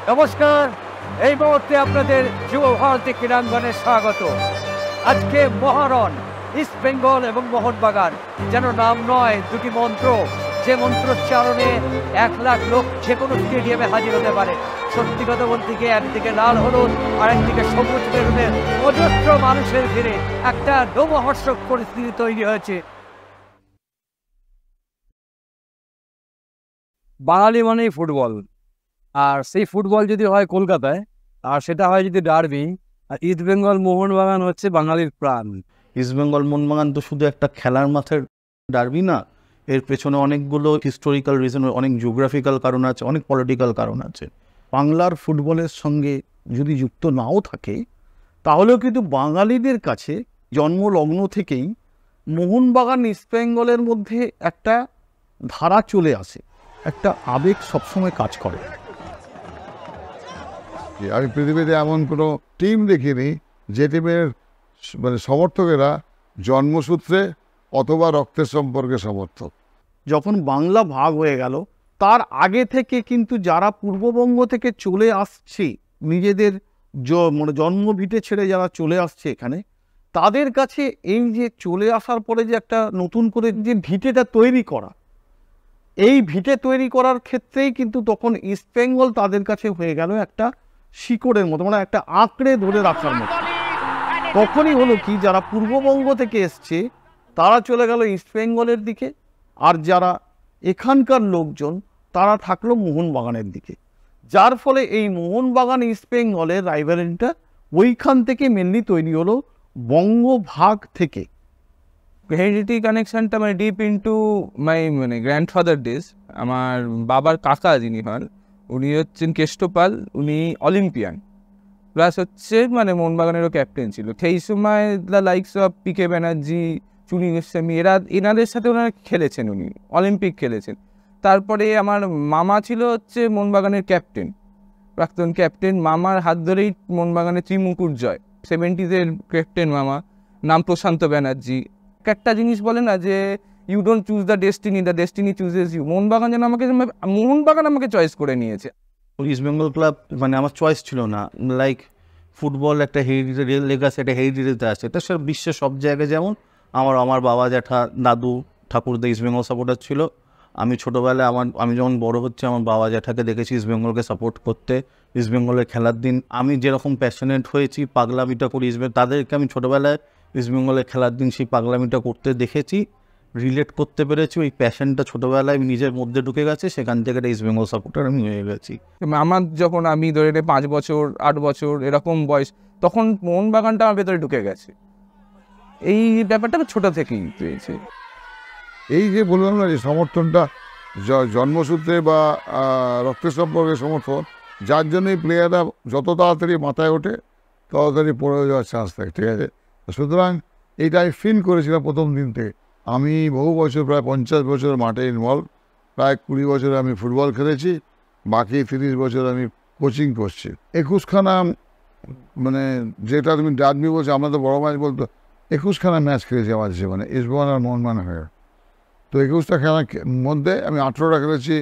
নমস্কার, এই মুহূর্তে আপনাদের যুব ভারতী ক্রীড়াঙ্গনে স্বাগত। আজকে মহারণ ইস্ট বেঙ্গল এবং মোহনবাগান, যেন নাম নয় দুটি মন্ত্র, যে মন্ত্রোচ্চারণে 1 লাখ লোক যে কোনো স্টেডিয়ামে হাজির হতে পারে। সত্যি কথা বলতে গিয়ে একদিকে লাল হলুদ আর একদিকে সবুজ বেলুনের অজস্র মানুষের ভিড়ে একটা রোমহর্ষক পরিস্থিতি তৈরি হয়েছে। বাঙালি মানেই ফুটবল, আর সেই ফুটবল যদি হয় কলকাতায়, আর সেটা হয় যদি ডার্বি, আর ইস্ট বেঙ্গল মোহনবাগান হচ্ছে বাঙালির প্রাণ। ইস্ট বেঙ্গল মোহনবাগান তো শুধু একটা খেলার মাঠের ডার্বি না, এর পেছনে অনেকগুলো হিস্টোরিক্যাল রিজন, অনেক জিওগ্রাফিক্যাল কারণ আছে, অনেক পলিটিক্যাল কারণ আছে। বাংলার ফুটবলের সঙ্গে যদি যুক্ত নাও থাকে, তাহলেও কিন্তু বাঙালিদের কাছে জন্মলগ্ন থেকেই মোহনবাগান ইস্ট বেঙ্গলের মধ্যে একটা ধারা চলে আসে, একটা আবেগ সবসময় কাজ করে। আমি পৃথিবীতে এমন কোনো টিম দেখিনি যে টিমের সমর্থকেরা জন্মসূত্রে অথবা রক্তের সম্পর্কে সমর্থক। যখন বাংলা ভাগ হয়ে গেল, তার আগে থেকে কিন্তু যারা পূর্ববঙ্গ থেকে চলে আসছে, নিজেদের জন্মভিটে ছেড়ে যারা চলে আসছে এখানে, তাদের কাছে এই যে চলে আসার পরে যে একটা নতুন করে যে ভিটেটা তৈরি করা, এই ভিটে তৈরি করার ক্ষেত্রেই কিন্তু তখন ইস্ট বেঙ্গল তাদের কাছে হয়ে গেল একটা শিকড়ের মতো, মানে একটা আঁকড়ে ধরে রাখার মতো। তখনই হলো কি, যারা পূর্ববঙ্গ থেকে এসছে তারা চলে গেল ইস্ট বেঙ্গলের দিকে, আর যারা এখানকার লোকজন তারা থাকলো মোহনবাগানের দিকে। যার ফলে এই মোহনবাগান ইস্ট বেঙ্গলের রাইভালরিটা ওইখান থেকে মেনলি তৈরি হলো, বঙ্গভাগ থেকে। হেরিডিটি কানেকশনটা মানে deep into my grandfather days. আমার বাবার কাকা যিনি হন, উনি হচ্ছেন কেষ্টপাল, উনি অলিম্পিয়ান, প্লাস হচ্ছে মোহনবাগানেরও ক্যাপ্টেন ছিল সেই সময়। দ্য লাইকস অফ পিকে ব্যানার্জি, চুনি গোস্বামী, এনাদের সাথে ওনারা খেলেছেন, উনি অলিম্পিক খেলেছেন। তারপরে আমার মামা ছিল হচ্ছে মোহনবাগানের ক্যাপ্টেন, প্রাক্তন ক্যাপ্টেন। মামার হাত ধরেই মোহনবাগানের ত্রিমুকুট জয়, 70s ক্যাপ্টেন মামা, নাম প্রশান্ত ব্যানার্জি। একটা জিনিস বলে না যে you don't choose the destiny chooses you. Mohun Bagan আমাকে চয়েস করে নিয়েছে। ইস্ট বেঙ্গল ক্লাব আমার চয়েস ছিল না। লাইক ফুটবল একটা হেরিটেজ লেগাসি, একটা হেরিটেজে আছে, এটা বিশ্বের সব জায়গায়। যেমন আমার বাবা জ্যাঠা দাদু ঠাকুরদা ইস্ট বেঙ্গল সাপোর্টার ছিল। আমি ছোটোবেলায় আমি যখন বড় হচ্ছে, আমার বাবা জ্যাঠাকে দেখেছি ইস্ট বেঙ্গলকে সাপোর্ট করতে। ইস্ট বেঙ্গলের খেলার দিন আমি যেরকম প্যাশনেট হয়েছি, পাগলামিটা করি তাদেরকে আমি ছোটোবেলায় ইস্ট বেঙ্গলের খেলার দিন সেই পাগলামিটা করতে দেখেছি, রিলেট করতে পেরেছি। ওই প্যাশনটা ছোটোবেলায় আমি নিজের মধ্যে ঢুকে গেছে, সেখান থেকে একটা ইস্ট বেঙ্গল সাপোর্টার আমি হয়ে গেছি। আমার যখন আমি ধরে 5 বছর 8 বছর এরকম বয়স, তখন মোহনবাগানটা আমার ভেতরে ঢুকে গেছে। এই ব্যাপারটা আমি ছোটো থেকেই পেয়েছি। এই যে বললাম না, যে সমর্থনটা জন্মসূত্রে বা রক্তের সম্পর্কে সমর্থন, যার জন্য এই প্লেয়াররা যত তাড়াতাড়ি মাথায় ওঠে তাড়াতাড়ি পড়ে যাওয়ার চান্স থাকে, ঠিক আছে? সুতরাং এইটা আমি ফিল করেছিলাম প্রথম দিন থেকে। আমি বহু বছর, প্রায় 50 বছর মাঠে ইনভলভ, প্রায় 20 বছর আমি ফুটবল খেলেছি, বাকি 30 বছর আমি কোচিং করছি। 21খানা যেটা তুমি ডাকবি বলছো, আমরা তো বড় ম্যাচ বলতো, 21খানা ম্যাচ খেলেছি আমার জীবনে, ইস্ট বেঙ্গল আর মোহনবাগান হয়ে। তো 21টা খেলার মধ্যে আমি 18টা খেলেছি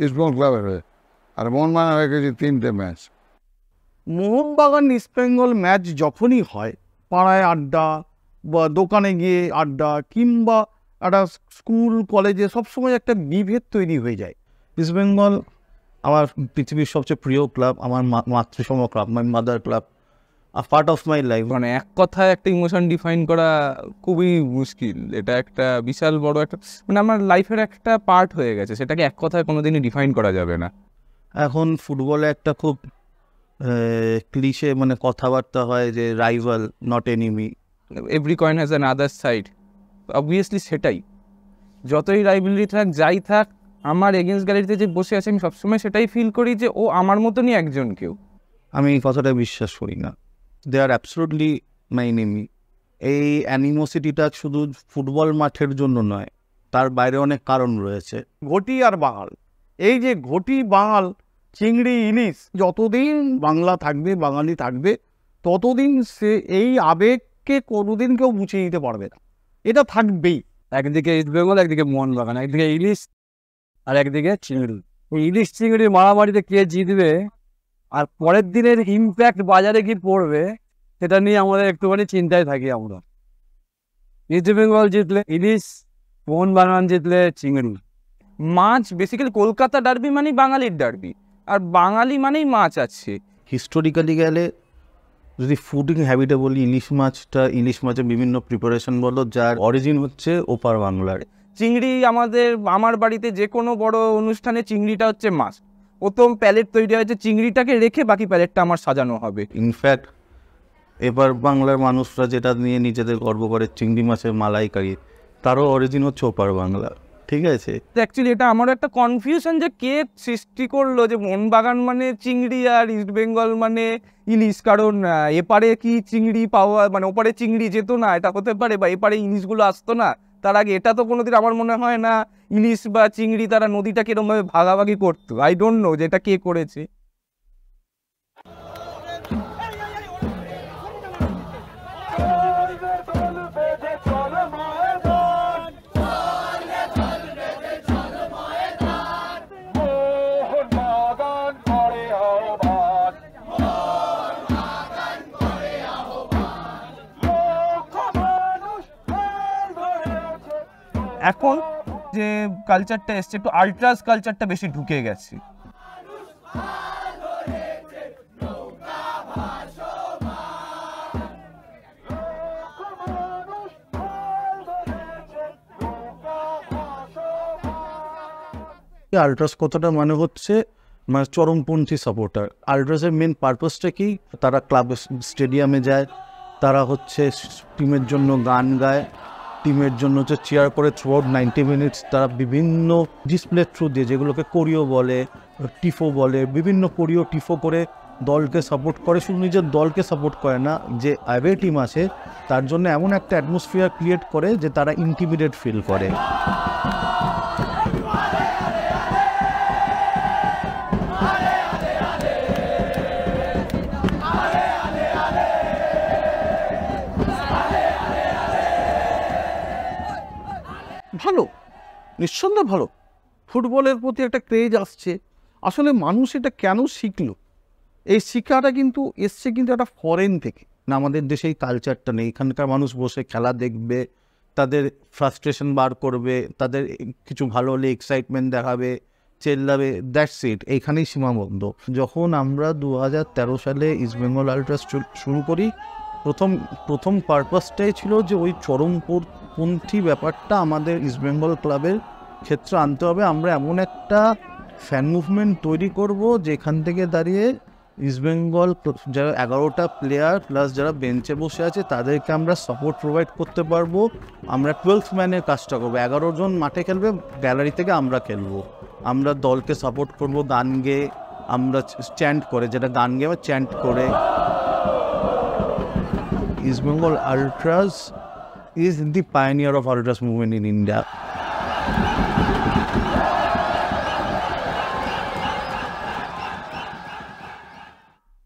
ইস্ট বেঙ্গল ক্লাবের হয়ে, আর মোহনবাগান হয়ে গেছি 3টে match. Mohun Bagan east Bengal match যখনই হয়, পাড়ায় আড্ডা বা দোকানে গিয়ে আড্ডা, কিংবা একটা স্কুল কলেজে সবসময় একটা বিভেদ তৈরি হয়ে যায়। ইস্ট বেঙ্গল আমার পৃথিবীর সবচেয়ে প্রিয় ক্লাব, আমার মাতৃসম club, my mother club, a part of my life. এক কথায় একটা ইমোশন ডিফাইন করা খুবই মুশকিল। এটা একটা বিশাল বড় একটা আমার লাইফের একটা পার্ট হয়ে গেছে, সেটাকে এক কথায় কোনোদিনই ডিফাইন করা যাবে না। এখন ফুটবলে একটা খুব ক্লিশে কথাবার্তা হয় যে rival not enemy, every coin has an other side. Obviously সেটাই, যতই রাইভালরি থাক যাই থাক, আমার এগেন্স্ট গ্যালারিতে যে বসে আছে আমি সবসময় সেটাই ফিল করি যে ও আমার মতনই একজন কেউ। আমি এই কথাটা বিশ্বাস করি না। দে আর অ্যাবসলিউটলি মাই এনিমি। এই অ্যানিমোসিটিটা শুধু ফুটবল মাঠের জন্য নয়, তার বাইরে অনেক কারণ রয়েছে। ঘটি আর বাঙাল, এই যে ঘটি বাঙাল, চিংড়ি ইলিশ, যতদিন বাংলা থাকবে, বাঙালি থাকবে, ততদিন সে এই আবেগকে কোনোদিন কেউ মুছে দিতে পারবে না, এটা থাকবেই। একদিকে ইস্ট বেঙ্গল, একদিকে মোহনবাগান, একদিকে ইলিশ আর একদিকে চিংড়ি। ইলিশ চিংড়ি মারামারিতে কে জিতবে আর পরের দিনের ইম্প্যাক্ট বাজারে কি পড়বে সেটা নিয়ে আমাদের একটুখানি চিন্তায় থাকি আমরা। ইস্ট বেঙ্গল জিতলে ইলিশ, মোহনবাগান জিতলে চিংড়ি। মাছ বেসিক্যালি কলকাতা ডার্বি মানেই বাঙালির ডার্বি, আর বাঙালি মানেই মাছ আছে। হিস্টোরিক্যালি গেলে যদি ফুডিং হ্যাবিটে বলি, ইলিশ মাছের বিভিন্ন প্রিপারেশন বলো, যার অরিজিন হচ্ছে ওপার বাংলার। চিংড়ি আমার বাড়িতে যে কোনো বড় অনুষ্ঠানে চিংড়িটা হচ্ছে মাছ। প্রথম প্যালেট তৈরি হয়েছে চিংড়িটাকে রেখে, বাকি প্যালেটটা আমার সাজানো হবে। ইনফ্যাক্ট এবার বাংলার মানুষরা যেটা নিয়ে নিজেদের গর্ব করে, চিংড়ি মাছের মালাইকারি, তারও অরিজিন হচ্ছে ওপার বাংলা। ঠিক আছে, অ্যাকচুয়ালি এটা আমারও একটা কনফিউশন যে কে সৃষ্টি করলো যে মোহনবাগান মানে চিংড়ি আর ইস্ট বেঙ্গল মানে ইলিশ। কারণ এপারে কি চিংড়ি পাওয়া, মানে ওপারে চিংড়ি যেত না, এটা হতে পারে, বা এপারে ইলিশগুলো আসতো না তার আগে। এটা তো কোনোদিন আমার মনে হয় না ইলিশ বা চিংড়ি তারা নদীটা কিরমভাবে ভাগাভাগি করতো। আই ডোন্ট নো যে এটা কে করেছে। এখন যে কালচারটা এসছে, একটু আল্ট্রাস কালচারটা বেশি ঢুকে গেছে। আল্ট্রাস কথাটা মানে হচ্ছে মানে চরমপন্থী সাপোর্টার। আল্ট্রাসের মেন পারপাসটা কি? তারা ক্লাব স্টেডিয়ামে যায়, তারা হচ্ছে টিমের জন্য গান গায়, টিমের জন্য হচ্ছে চেয়ার করে থ্রুআউট 90 মিনিটস। তারা বিভিন্ন ডিসপ্লে থ্রু দিয়ে, যেগুলোকে কোরিও বলে, টিফো বলে, বিভিন্ন কোরিও টিফো করে দলকে সাপোর্ট করে। শুধু নিজের দলকে সাপোর্ট করে না, যে অ্যাওয়ে টিম আছে তার জন্য এমন একটা অ্যাটমসফিয়ার ক্রিয়েট করে যে তারা ইন্টিমিডেট ফিল করে। ভালো, নিঃসন্দেহে ভালো। ফুটবলের প্রতি একটা ক্রেজ আসছে। আসলে মানুষ এটা কেন শিখলো? এই শিক্ষাটা কিন্তু এসছে কিন্তু একটা ফরেন থেকে না, আমাদের দেশে এই কালচারটা নেই। এখানকার মানুষ বসে খেলা দেখবে, তাদের ফ্রাস্ট্রেশন বার করবে, তাদের কিছু ভালো হলে এক্সাইটমেন্ট দেখাবে, চেল্লাবে, দ্যাটস ইট, এইখানেই সীমাবদ্ধ। যখন আমরা 2013 সালে ইস্টবেঙ্গল আল্ট্রাস শুরু করি, প্রথম পারপাসটাই ছিল যে ওই চরমপন্থী ব্যাপারটা আমাদের ইস্টবেঙ্গল ক্লাবের ক্ষেত্রে আনতে হবে। আমরা এমন একটা ফ্যান মুভমেন্ট তৈরি করব যেখান থেকে দাঁড়িয়ে ইস্টবেঙ্গল যারা 11টা প্লেয়ার প্লাস যারা বেঞ্চে বসে আছে তাদেরকে আমরা সাপোর্ট প্রোভাইড করতে পারবো। আমরা 12th ম্যানের কাজটা করবো। 11 জন মাঠে খেলবে, গ্যালারি থেকে আমরা খেলবো। আমরা দলকে সাপোর্ট করবো গান গেয়ে, আমরা চ্যান্ট করে, যেটা গান গেয়ে বা চ্যান্ট করে। East Bengal Ultras is the pioneer of Ultras movement in India.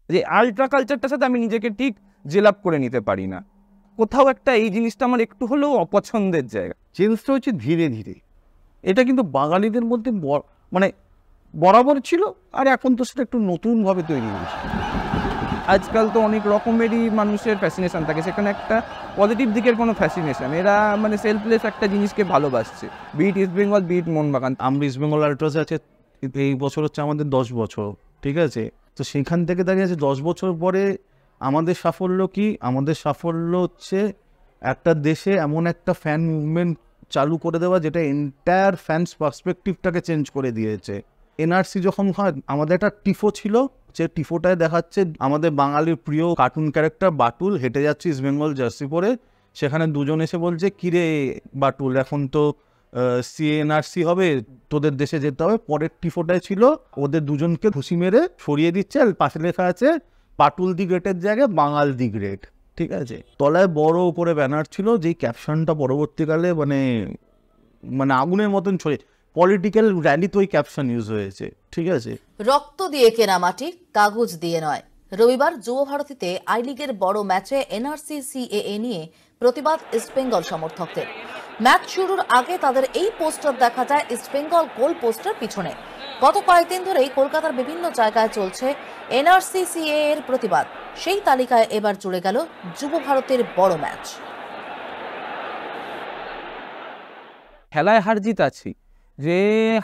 যে আল্ট্রা কালচারটার সাথে আমি নিজেকে ঠিক জেলাপ করে নিতে পারি না। কোথাও একটা এই জিনিসটা আমার একটু হলেও অপছন্দের জায়গা। চেঞ্জটা হচ্ছে ধীরে ধীরে। এটা কিন্তু বাঙালিদের মধ্যে মানে বরাবর ছিল, আর এখন তো সেটা একটু নতুনভাবে তৈরি হয়েছে। আজকাল তো অনেক রকমেরই মানুষের ফ্যাসিনেশন থাকে, সেখানে একটা পজিটিভ দিকের কোনো ফ্যাসিনেশন। এরা মানে সেলফলেস একটা জিনিসকে ভালোবাসছে, bit east Bengal, bit Mohun Bagan. আমরা ইস্ট বেঙ্গল আল্ট্রাসে আছে, এই বছর হচ্ছে আমাদের 10 বছর, ঠিক আছে? তো সেখান থেকে দাঁড়িয়ে আছে 10 বছর পরে আমাদের সাফল্য কি? আমাদের সাফল্য হচ্ছে একটা দেশে এমন একটা ফ্যান মুভমেন্ট চালু করে দেওয়া যেটা এন্টায়ার ফ্যান্স পার্সপেক্টিভটাকে চেঞ্জ করে দিয়েছে। এনআরসি যখন হয়, আমাদের একটা টিফো ছিল, যে টিফোটায় দেখাচ্ছে আমাদের বাঙালির প্রিয় কার্টুন ক্যারেক্টার বাটুল হেঁটে যাচ্ছে ইস্ট বেঙ্গল জার্সি পরে। সেখানে দুজন এসে বলছে, কিরে বাটুল, এখন তো সিএনআরসি হবে, তোদের দেশে যেতে হবে। পরের টিফোটায় ছিল ওদের দুজনকে ঘুষি মেরে সরিয়ে দিচ্ছে, আর পাশে লেখা আছে বাটুল দি গ্রেটের জায়গায় বাঙাল দি গ্রেট, ঠিক আছে? তলায় বড় উপরে ব্যানার ছিল, যেই ক্যাপশনটা পরবর্তীকালে মানে আগুনের মতন ছড়িয়ে, পলিটিক্যাল র্যালিতে ওই ক্যাপশন ইউজ হয়েছে, ঠিক আছে? রক্ত দিয়ে কেনা মাটি, কাগজ দিয়ে নয়। রবিবার যুব ভারতীতে আই লিগের বড় ম্যাচে এনআরসি সিএএ নিয়ে প্রতিবাদ ইস্টবেঙ্গল সমর্থকদের। ম্যাচ শুরুর আগে তাদের এই পোস্টার দেখা যায় ইস্টবেঙ্গল গোল পোস্টার পিছনে। গত কয়েকদিন ধরেই কলকাতার বিভিন্ন জায়গায় চলছে এনআরসি-সিএএ এর প্রতিবাদ। সেই তালিকায় এবার জুড়ে গেল যুব ভারতের বড় ম্যাচ। খেলায় হার জিত আছে, যে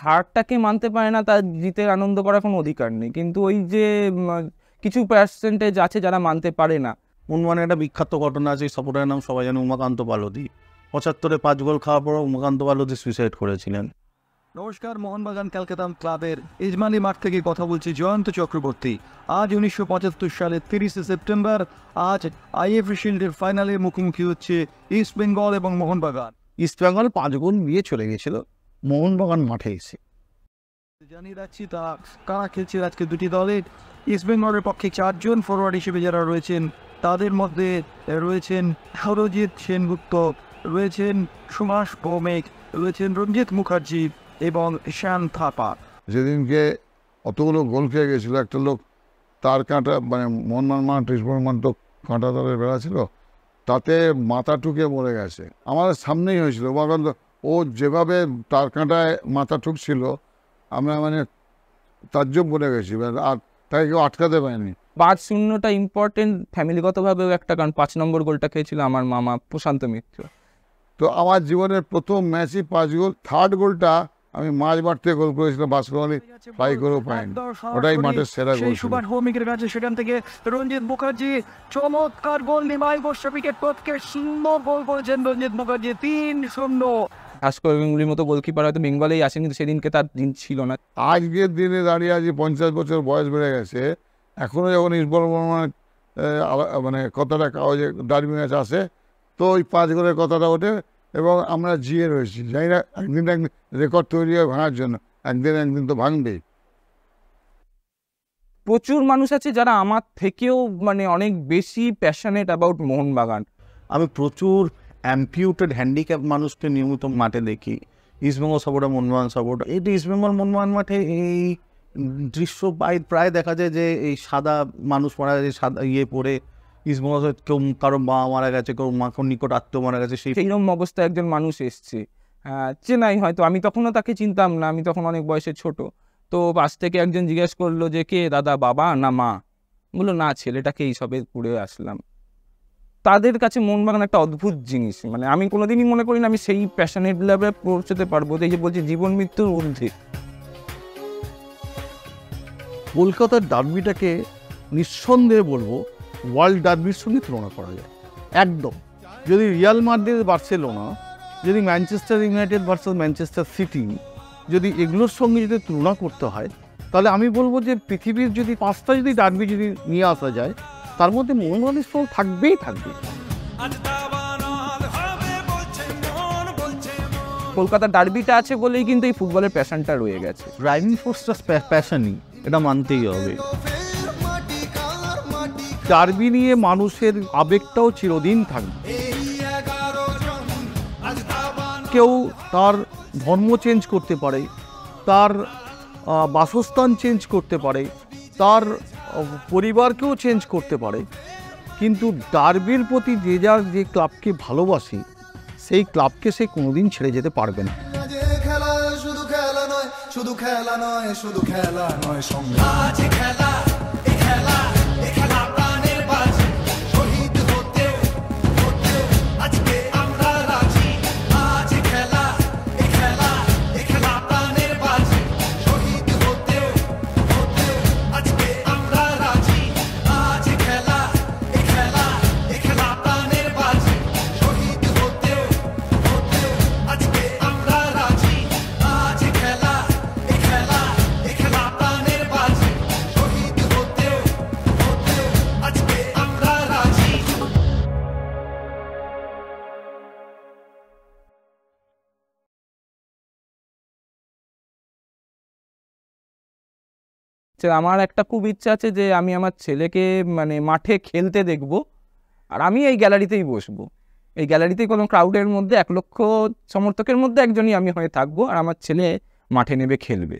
হারটাকে মানতে পারে না তার জিতের আনন্দ করার কোনো অধিকার নেই, কিন্তু ওই যে কিছু পার্সেন্টেজ আছে যারা মানতে পারে না। মোহনবাগানে একটা বিখ্যাত ঘটনা আছে, সাপোর্টারের নাম সবাই জানে, উমাকান্ত বালদি। 75-এ 5 গোল খাওয়ার পর উমাকান্ত বালদি সুইসাইড করেছিলেন। নমস্কার, মোহনবাগান ক্যালকাটা ক্লাবের ইজমালি মাঠ থেকে কথা বলছি জয়ন্ত চক্রবর্তী। আজ 1975 সালের 30 সেপ্টেম্বর, আজ আইএফএ শিল্ডের ফাইনালে মুখোমুখি হচ্ছে ইস্ট বেঙ্গল এবং মোহনবাগান। ইস্ট বেঙ্গল 5 গোল নিয়ে চলে গেছিল মোহনবাগান মাঠে এসে। জানিয়ে রাখছি তা কারা খেলছে আজকে দুটি দলের। ইস্ট বেঙ্গলের পক্ষে 4 জন ফরওয়ার্ড হিসেবে যারা রয়েছেন, তাদের মধ্যে রয়েছেন সরজিৎ সেনগুপ্ত, রয়েছেন সুভাষ ভৌমিক, রয়েছেন রঞ্জিত মুখার্জি এবং শ্যাম থাপা। যেদিনকে অতগুলো গোল খেয়ে গেছিলো, একটা লোক তার কাঁটা মানে মোহনবাগান তো কাঁটা তারের বেড়া ছিল, তাতে মাথা টুকে মরে গেছে। আমাদের সামনেই হয়েছিল, ও যেভাবে তার কাঁটায় মাথা ঠুকছিল আমরা মানে তাজ্জব বলে গেছি, আর তাকে কেউ আটকাতে পারেনি। 5-0টা ইম্পর্টেন্ট ফ্যামিলিগতভাবেও একটা, কারণ 5 নম্বর গোলটা খেয়েছিল আমার মামা প্রশান্ত মিত্র। তো আমার জীবনের প্রথম ম্যাচই 5 গোল। থার্ড গোলটা আমি মাঝ মাঠ থেকে গোল করেছিলাম, বাসকলি ট্রাই করেও পাইনি, ওটাই মাঠের সেরা গোল। সুভাষ ভৌমিকের কাছে সেখান থেকে রঞ্জিত মুখার্জি চমৎকার গোল নিমাই বর্ষা উইকেট পথকে সুন্দর গোল করেছেন রঞ্জিত মুখার্জি, 3-0। ভাস্কর গাঙ্গুলির মতো গোলকিপার হয়তো বেঙ্গলেই আসেন, কিন্তু সেদিনকে তার দিন ছিল না। আজকের দিনে দাঁড়িয়ে আজ 50 বছর বয়স বেড়ে গেছে, এখনও যখন ইসবল মানে কথাটা কাগজে ডার্বি ম্যাচ আসে, তো ওই 5 গোলের কথাটা ওঠে এবং আমরা জিয়ে রয়েছি। জানি না একদিন রেকর্ড তৈরি হয় ভাঙার জন্য, একদিন তো ভাঙবেই। প্রচুর মানুষ আছে যারা আমার থেকেও মানে অনেক বেশি প্যাশনেট অ্যাবাউট মোহনবাগান। আমি প্রচুর অ্যাম্পিউটেড হ্যান্ডিক্যাপ মানুষকে নিয়মিত মাঠে দেখি, ইস্টবেঙ্গল সাপোর্টার, মোহনবাগান সাপোর্টার। এই ইস্টবেঙ্গল মোহনবাগান মাঠে এই দৃশ্য প্রায় দেখা যায় যে এই সাদা মানুষ মারা গেছে, সাদা পরে ইস্টবেঙ্গল কেউ কারো মা মারা গেছে, কেউ মাখন নিকট আত্মীয় মারা গেছে, সেইরকম অবস্থায় একজন মানুষ এসছে চেন্নাই, হয়তো আমি তখনও তাকে চিনতাম না, আমি তখন অনেক বয়সে ছোট। তো পাশ থেকে একজন জিজ্ঞেস করলো যে কে দাদা, বাবা না মা? বললো না, ছেলেটাকে এইসবে ঘুরে আসলাম। তাদের কাছে মোহনবাগান একটা অদ্ভুত জিনিস, মানে আমি কোনোদিনই মনে করি না আমি সেই প্যাশনেট লেভেলে পৌঁছতে পারবো। এই যে বলছি জীবন মৃত্যুর ঊর্ধ্বে। কলকাতার ডার্বিটাকে নিঃসন্দেহে বলবো ওয়ার্ল্ড ডার্বির সঙ্গে তুলনা করা যায় একদম। যদি রিয়াল মাদ্রিদ বার্সেলোনা, যদি Manchester United versus Manchester city, যদি এগুলোর সঙ্গে যদি তুলনা করতে হয়, তাহলে আমি বলবো যে পৃথিবীর যদি 5টা যদি ডার্বি যদি নিয়ে আসা যায়, তার মধ্যে মোহনবাগানের স্থল থাকবেই থাকবে। কলকাতার ডার্বিটা আছে বলেই কিন্তু এই ফুটবলের প্যাশনটা রয়ে গেছে। ড্রাইভিং ফোর্সটা প্যাশনই, এটা মানতেই হবে। ডার্বি নিয়ে মানুষের আবেগটাও চিরদিন থাকবে। কেউ তার ধর্ম চেঞ্জ করতে পারে, তার বাসস্থান চেঞ্জ করতে পারে, তার পরিবারকেও চেঞ্জ করতে পারে, কিন্তু ডার্বির প্রতি যে যার যে ক্লাবকে ভালোবাসে, সেই ক্লাবকে সে কোনোদিন ছেড়ে যেতে পারবে না। শুধু খেলা নয়, শুধু খেলা নয়, শুধু খেলা নয়, খেলা আমার একটা খুব ইচ্ছা আছে যে আমি আমার ছেলেকে মানে মাঠে খেলতে দেখব, আর আমি এই গ্যালারিতেই বসবো। এই গ্যালারিতেই কোনো ক্রাউডের মধ্যে 1 লক্ষ সমর্থকের মধ্যে একজনই আমি হয়ে থাকবো, আর আমার ছেলে মাঠে নেবে খেলবে।